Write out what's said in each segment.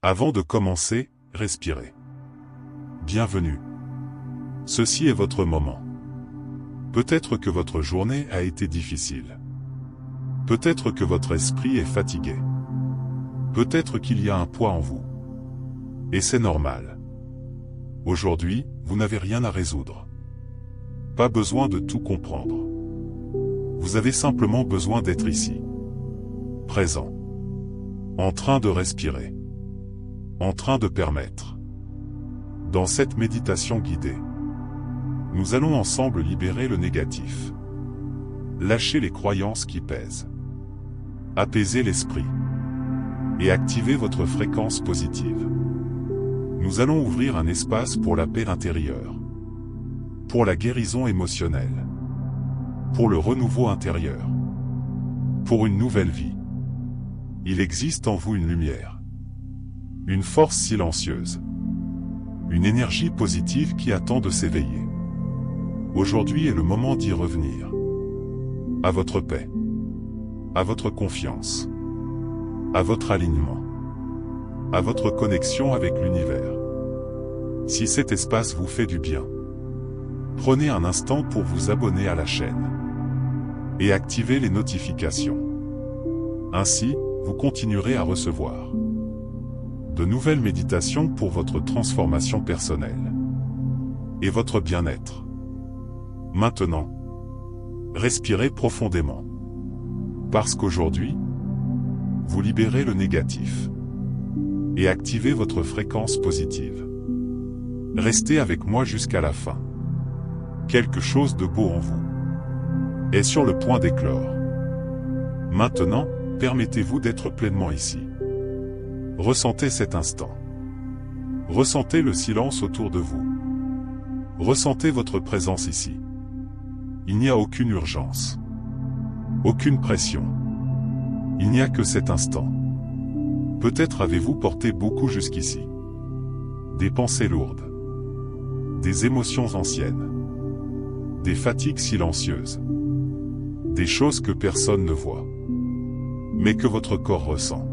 Avant de commencer, respirez. Bienvenue. Ceci est votre moment. Peut-être que votre journée a été difficile. Peut-être que votre esprit est fatigué. Peut-être qu'il y a un poids en vous. Et c'est normal. Aujourd'hui, vous n'avez rien à résoudre. Pas besoin de tout comprendre. Vous avez simplement besoin d'être ici. Présent. En train de respirer. En train de permettre. Dans cette méditation guidée, nous allons ensemble libérer le négatif. Lâcher les croyances qui pèsent. Apaiser l'esprit. Et activer votre fréquence positive. Nous allons ouvrir un espace pour la paix intérieure. Pour la guérison émotionnelle. Pour le renouveau intérieur. Pour une nouvelle vie. Il existe en vous une lumière. Une force silencieuse. Une énergie positive qui attend de s'éveiller. Aujourd'hui est le moment d'y revenir. À votre paix. À votre confiance. À votre alignement. À votre connexion avec l'univers. Si cet espace vous fait du bien, prenez un instant pour vous abonner à la chaîne. Et activer les notifications. Ainsi, vous continuerez à recevoir de nouvelles méditations pour votre transformation personnelle et votre bien-être. Maintenant, respirez profondément. Parce qu'aujourd'hui, vous libérez le négatif et activez votre fréquence positive. Restez avec moi jusqu'à la fin. Quelque chose de beau en vous est sur le point d'éclore. Maintenant, permettez-vous d'être pleinement ici. Ressentez cet instant. Ressentez le silence autour de vous. Ressentez votre présence ici. Il n'y a aucune urgence. Aucune pression. Il n'y a que cet instant. Peut-être avez-vous porté beaucoup jusqu'ici. Des pensées lourdes. Des émotions anciennes. Des fatigues silencieuses. Des choses que personne ne voit. Mais que votre corps ressent.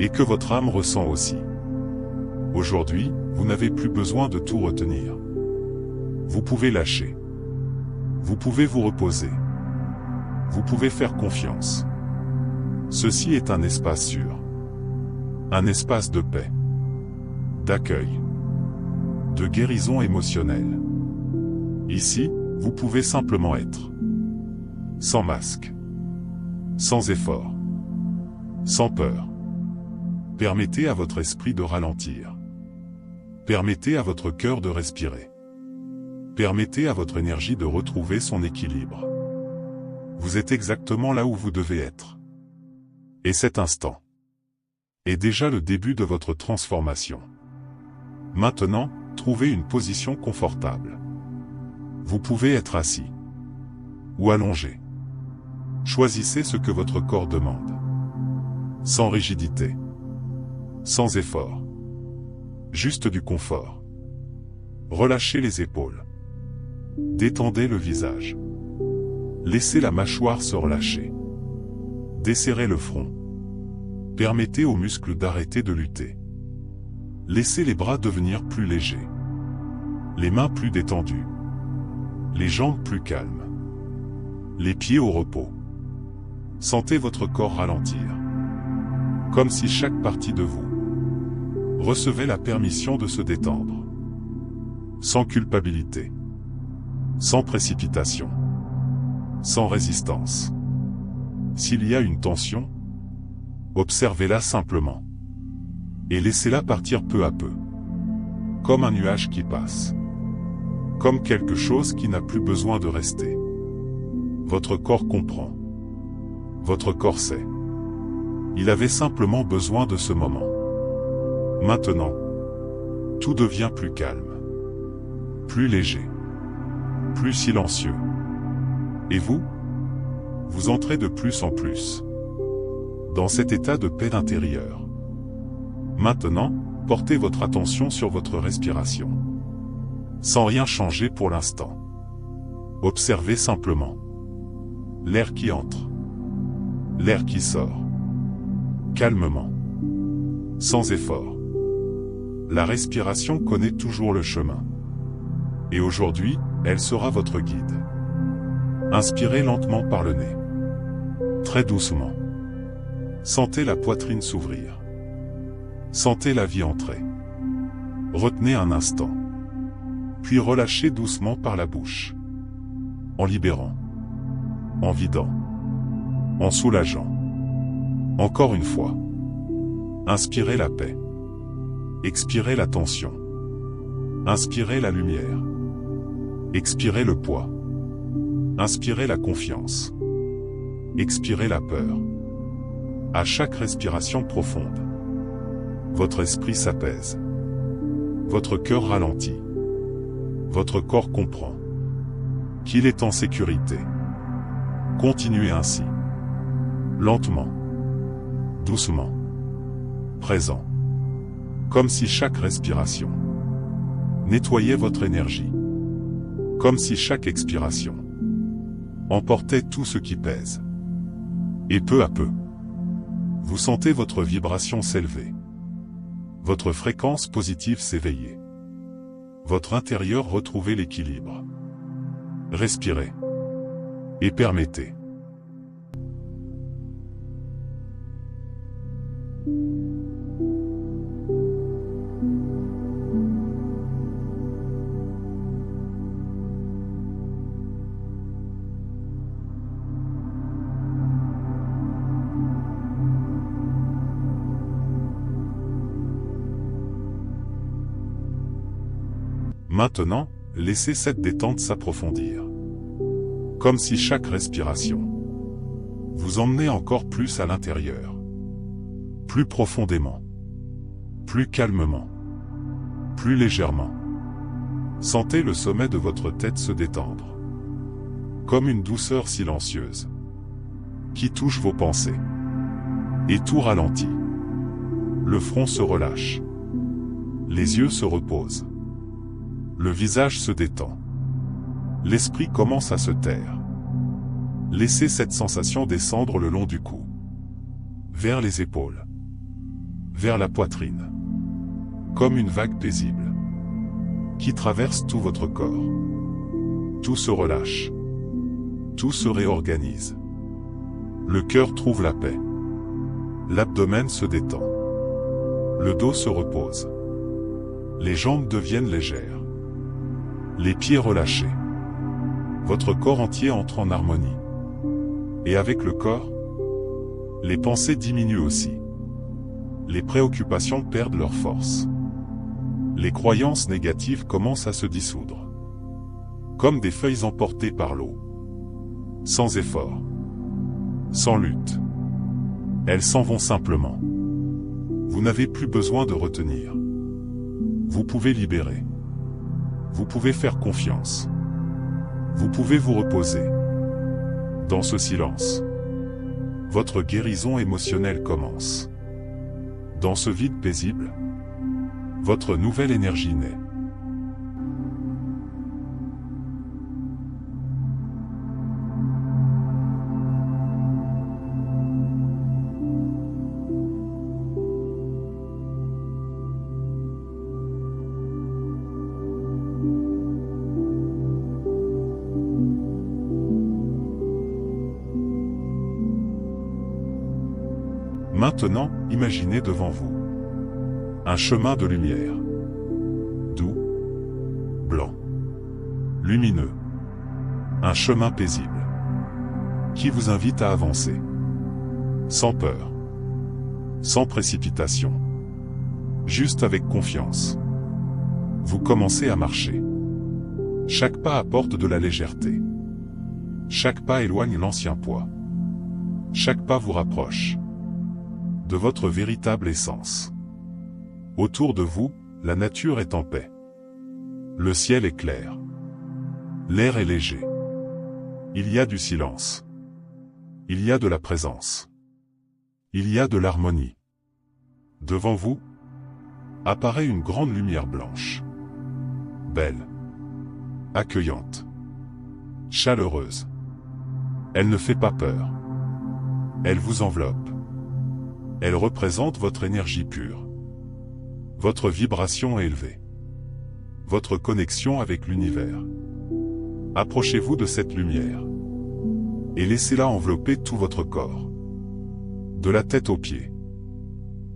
Et que votre âme ressent aussi. Aujourd'hui, vous n'avez plus besoin de tout retenir. Vous pouvez lâcher. Vous pouvez vous reposer. Vous pouvez faire confiance. Ceci est un espace sûr. Un espace de paix. D'accueil. De guérison émotionnelle. Ici, vous pouvez simplement être. Sans masque. Sans effort. Sans peur. Permettez à votre esprit de ralentir. Permettez à votre cœur de respirer. Permettez à votre énergie de retrouver son équilibre. Vous êtes exactement là où vous devez être. Et cet instant est déjà le début de votre transformation. Maintenant, trouvez une position confortable. Vous pouvez être assis ou allongé. Choisissez ce que votre corps demande. Sans rigidité. Sans effort. Juste du confort. Relâchez les épaules. Détendez le visage. Laissez la mâchoire se relâcher. Desserrez le front. Permettez aux muscles d'arrêter de lutter. Laissez les bras devenir plus légers. Les mains plus détendues. Les jambes plus calmes. Les pieds au repos. Sentez votre corps ralentir. Comme si chaque partie de vous recevait la permission de se détendre. Sans culpabilité. Sans précipitation. Sans résistance. S'il y a une tension, observez-la simplement. Et laissez-la partir peu à peu. Comme un nuage qui passe. Comme quelque chose qui n'a plus besoin de rester. Votre corps comprend. Votre corps sait. Il avait simplement besoin de ce moment. Maintenant, tout devient plus calme. Plus léger. Plus silencieux. Et vous? Vous entrez de plus en plus dans cet état de paix intérieure. Maintenant, portez votre attention sur votre respiration. Sans rien changer pour l'instant. Observez simplement l'air qui entre, l'air qui sort. Calmement. sans effort. La respiration connaît toujours le chemin. Et aujourd'hui, elle sera votre guide. Inspirez lentement par le nez. Très doucement. Sentez la poitrine s'ouvrir. Sentez la vie entrer. Retenez un instant. Puis relâchez doucement par la bouche. En libérant. En vidant. En soulageant. Encore une fois. Inspirez la paix. Expirez la tension. Inspirez la lumière. Expirez le poids. Inspirez la confiance. Expirez la peur. À chaque respiration profonde, votre esprit s'apaise. Votre cœur ralentit. Votre corps comprend qu'il est en sécurité. Continuez ainsi. Lentement. Doucement. Présent. Comme si chaque respiration nettoyait votre énergie. Comme si chaque expiration emportait tout ce qui pèse. Et peu à peu, vous sentez votre vibration s'élever. Votre fréquence positive s'éveiller. Votre intérieur retrouver l'équilibre. Respirez. Et permettez. Maintenant, laissez cette détente s'approfondir. Comme si chaque respiration vous emmenait encore plus à l'intérieur. Plus profondément. Plus calmement. Plus légèrement. Sentez le sommet de votre tête se détendre. Comme une douceur silencieuse qui touche vos pensées. Et tout ralentit. Le front se relâche. Les yeux se reposent. Le visage se détend. L'esprit commence à se taire. Laissez cette sensation descendre le long du cou. Vers les épaules. Vers la poitrine. Comme une vague paisible. Qui traverse tout votre corps. Tout se relâche. Tout se réorganise. Le cœur trouve la paix. L'abdomen se détend. Le dos se repose. Les jambes deviennent légères. Les pieds relâchés. Votre corps entier entre en harmonie. Et avec le corps, les pensées diminuent aussi. Les préoccupations perdent leur force. Les croyances négatives commencent à se dissoudre. Comme des feuilles emportées par l'eau. Sans effort. Sans lutte. Elles s'en vont simplement. Vous n'avez plus besoin de retenir. Vous pouvez libérer. Vous pouvez faire confiance. Vous pouvez vous reposer. Dans ce silence, votre guérison émotionnelle commence. Dans ce vide paisible, votre nouvelle énergie naît. Maintenant, imaginez devant vous un chemin de lumière. Doux, blanc, lumineux. Un chemin paisible qui vous invite à avancer. Sans peur. Sans précipitation. Juste avec confiance. Vous commencez à marcher. Chaque pas apporte de la légèreté. Chaque pas éloigne l'ancien poids. Chaque pas vous rapproche de votre véritable essence. Autour de vous, la nature est en paix. Le ciel est clair. L'air est léger. Il y a du silence. Il y a de la présence. Il y a de l'harmonie. Devant vous, apparaît une grande lumière blanche. Belle. Accueillante. Chaleureuse. Elle ne fait pas peur. Elle vous enveloppe. Elle représente votre énergie pure. Votre vibration est élevée. Votre connexion avec l'univers. Approchez-vous de cette lumière. Et laissez-la envelopper tout votre corps. De la tête aux pieds.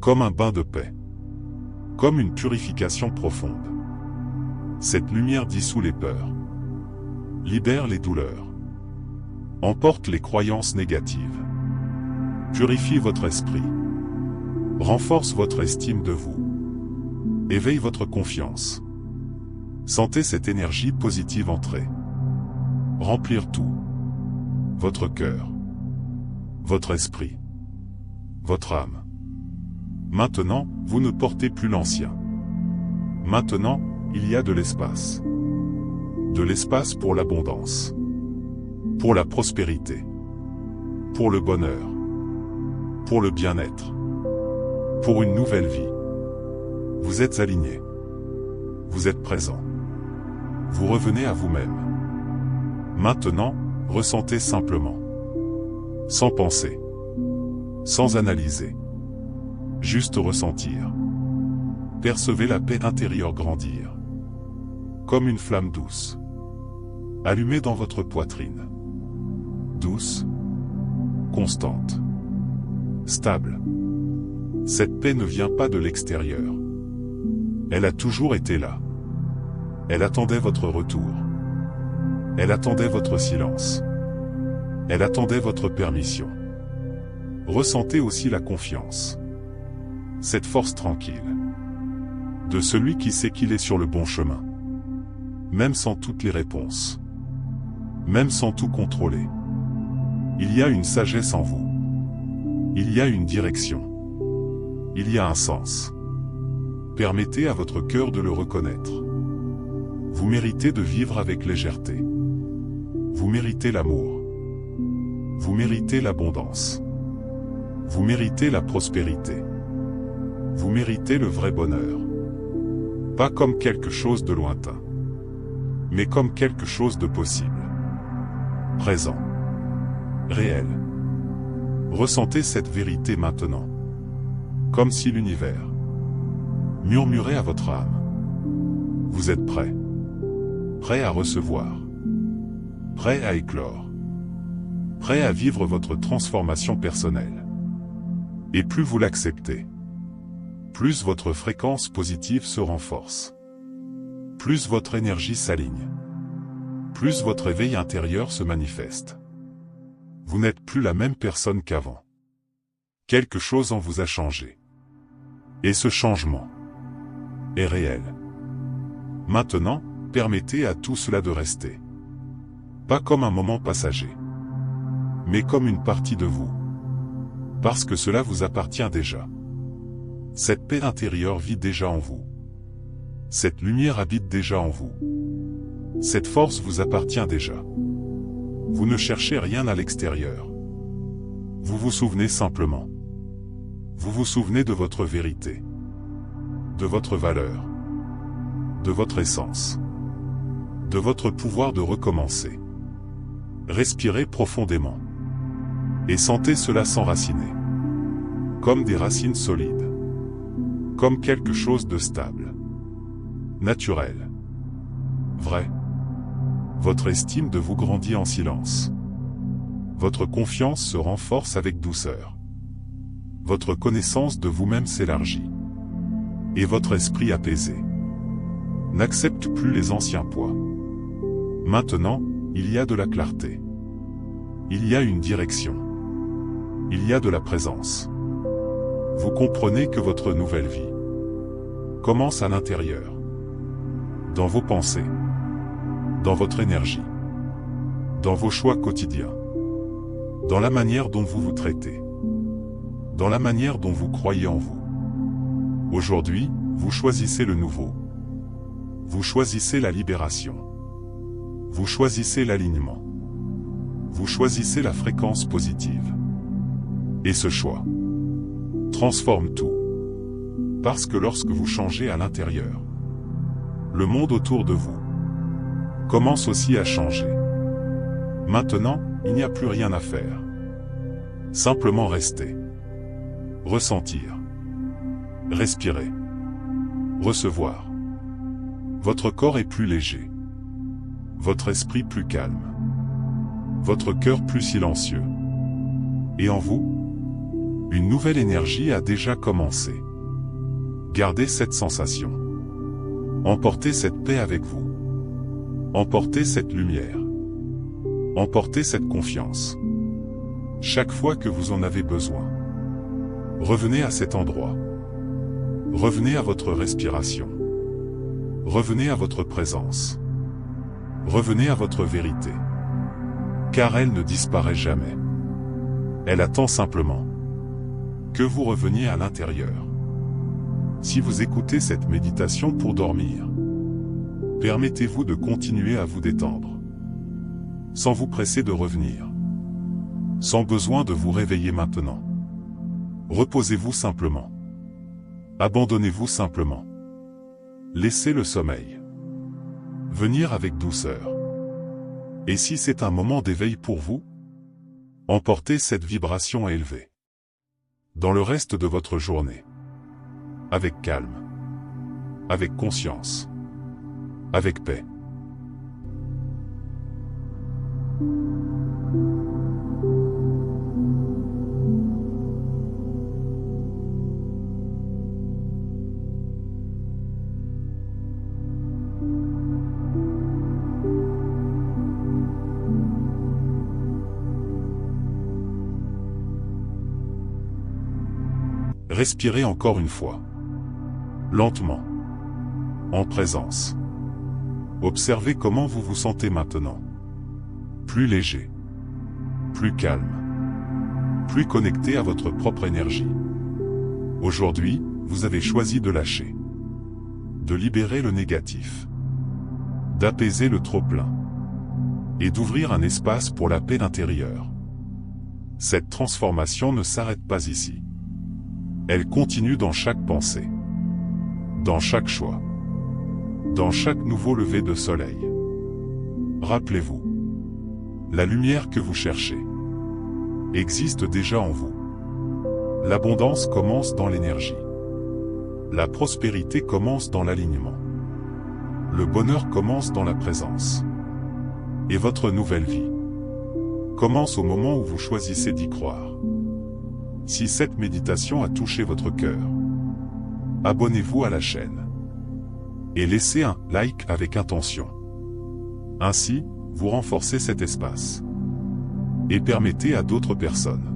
Comme un bain de paix. Comme une purification profonde. Cette lumière dissout les peurs. Libère les douleurs. Emporte les croyances négatives. Purifie votre esprit. Renforce votre estime de vous. Éveille votre confiance. Sentez cette énergie positive entrer. Remplir tout. Votre cœur. Votre esprit. Votre âme. Maintenant, vous ne portez plus l'ancien. Maintenant, il y a de l'espace. De l'espace pour l'abondance. Pour la prospérité. Pour le bonheur. Pour le bien-être. Pour une nouvelle vie. Vous êtes aligné. Vous êtes présent. Vous revenez à vous-même. Maintenant, ressentez simplement. Sans penser. Sans analyser. Juste ressentir. Percevez la paix intérieure grandir. Comme une flamme douce. Allumée dans votre poitrine. Douce. Constante. Stable. Cette paix ne vient pas de l'extérieur. Elle a toujours été là. Elle attendait votre retour. Elle attendait votre silence. Elle attendait votre permission. Ressentez aussi la confiance. Cette force tranquille. De celui qui sait qu'il est sur le bon chemin. Même sans toutes les réponses. Même sans tout contrôler. Il y a une sagesse en vous. Il y a une direction. Il y a un sens. Permettez à votre cœur de le reconnaître. Vous méritez de vivre avec légèreté. Vous méritez l'amour. Vous méritez l'abondance. Vous méritez la prospérité. Vous méritez le vrai bonheur. Pas comme quelque chose de lointain, mais comme quelque chose de possible. Présent. Réel. Ressentez cette vérité maintenant. Comme si l'univers murmurait à votre âme. Vous êtes prêt. Prêt à recevoir. Prêt à éclore. Prêt à vivre votre transformation personnelle. Et plus vous l'acceptez, plus votre fréquence positive se renforce. Plus votre énergie s'aligne. Plus votre éveil intérieur se manifeste. Vous n'êtes plus la même personne qu'avant. Quelque chose en vous a changé. Et ce changement est réel. Maintenant, permettez à tout cela de rester. Pas comme un moment passager, mais comme une partie de vous. Parce que cela vous appartient déjà. Cette paix intérieure vit déjà en vous. Cette lumière habite déjà en vous. Cette force vous appartient déjà. Vous ne cherchez rien à l'extérieur. Vous vous souvenez simplement. Vous vous souvenez de votre vérité. De votre valeur. De votre essence. De votre pouvoir de recommencer. Respirez profondément. Et sentez cela s'enraciner. Comme des racines solides. Comme quelque chose de stable. Naturel. Vrai. Votre estime de vous grandit en silence. Votre confiance se renforce avec douceur. Votre connaissance de vous-même s'élargit. Et votre esprit apaisé n'accepte plus les anciens poids. Maintenant, il y a de la clarté. Il y a une direction. Il y a de la présence. Vous comprenez que votre nouvelle vie commence à l'intérieur. Dans vos pensées. Dans votre énergie. Dans vos choix quotidiens. Dans la manière dont vous vous traitez. Dans la manière dont vous croyez en vous. Aujourd'hui, vous choisissez le nouveau. Vous choisissez la libération. Vous choisissez l'alignement. Vous choisissez la fréquence positive. Et ce choix transforme tout. Parce que lorsque vous changez à l'intérieur, le monde autour de vous commence aussi à changer. Maintenant, il n'y a plus rien à faire. Simplement rester. Ressentir. Respirer. Recevoir. Votre corps est plus léger. Votre esprit plus calme. Votre cœur plus silencieux. Et en vous, une nouvelle énergie a déjà commencé. Gardez cette sensation. Emportez cette paix avec vous. Emportez cette lumière. Emportez cette confiance. Chaque fois que vous en avez besoin, revenez à cet endroit. Revenez à votre respiration. Revenez à votre présence. Revenez à votre vérité. Car elle ne disparaît jamais. Elle attend simplement que vous reveniez à l'intérieur. Si vous écoutez cette méditation pour dormir, permettez-vous de continuer à vous détendre, sans vous presser de revenir, sans besoin de vous réveiller maintenant. Reposez-vous simplement. Abandonnez-vous simplement. Laissez le sommeil venir avec douceur. Et si c'est un moment d'éveil pour vous, emportez cette vibration élevée dans le reste de votre journée, avec calme, avec conscience, avec paix. Respirez encore une fois. Lentement. En présence. Observez comment vous vous sentez maintenant. Plus léger. Plus calme. Plus connecté à votre propre énergie. Aujourd'hui, vous avez choisi de lâcher. De libérer le négatif. D'apaiser le trop-plein. Et d'ouvrir un espace pour la paix intérieure. Cette transformation ne s'arrête pas ici. Elle continue dans chaque pensée, dans chaque choix, dans chaque nouveau lever de soleil. Rappelez-vous, la lumière que vous cherchez existe déjà en vous. L'abondance commence dans l'énergie. La prospérité commence dans l'alignement. Le bonheur commence dans la présence. Et votre nouvelle vie commence au moment où vous choisissez d'y croire. Si cette méditation a touché votre cœur, abonnez-vous à la chaîne et laissez un like avec intention. Ainsi, vous renforcez cet espace et permettez à d'autres personnes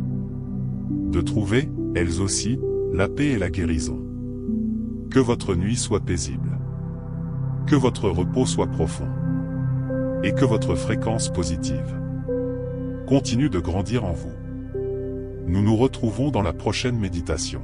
de trouver, elles aussi, la paix et la guérison. Que votre nuit soit paisible, que votre repos soit profond et que votre fréquence positive continue de grandir en vous. Nous nous retrouvons dans la prochaine méditation.